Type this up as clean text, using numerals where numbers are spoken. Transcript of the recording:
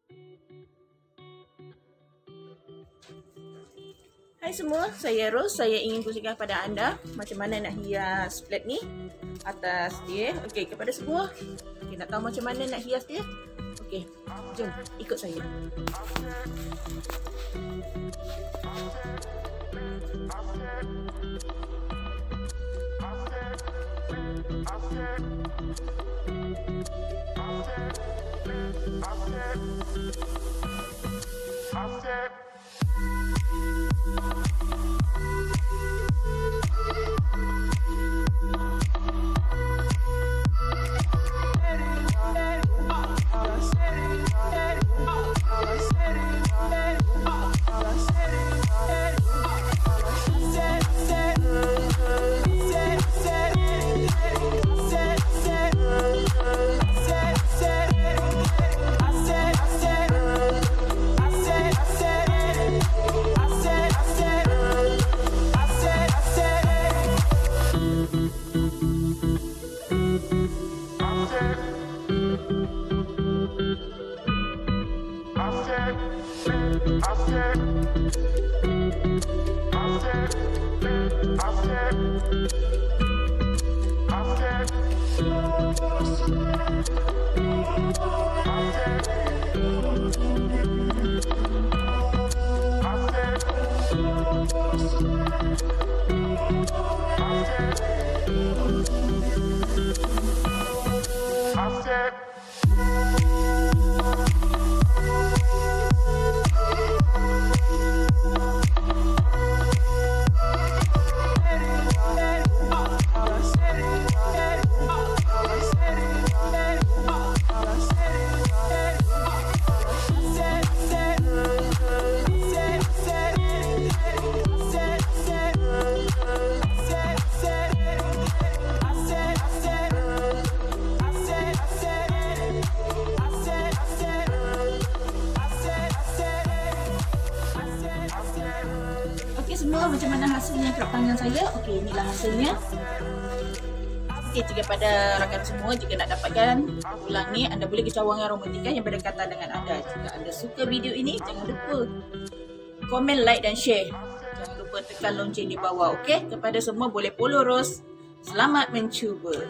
Hai semua, saya Ros. Saya ingin kongsikan kepada anda macam mana nak hias flat ni atas dia. Okey, kepada semua, okay, nak tahu macam mana nak hias dia? Okey, jom ikut saya. Okey semua, macam mana hasilnya kerap tangan saya? Okey, inilah hasilnya. Okey, jika pada rakan semua jika nak dapatkan ulang ni, anda boleh ke cawangan Romantika yang berdekatan dengan anda. Jika anda suka video ini, jangan lupa komen, like dan share. Jangan lupa tekan lonceng di bawah. Okey, kepada semua boleh follow Ros. Selamat mencuba.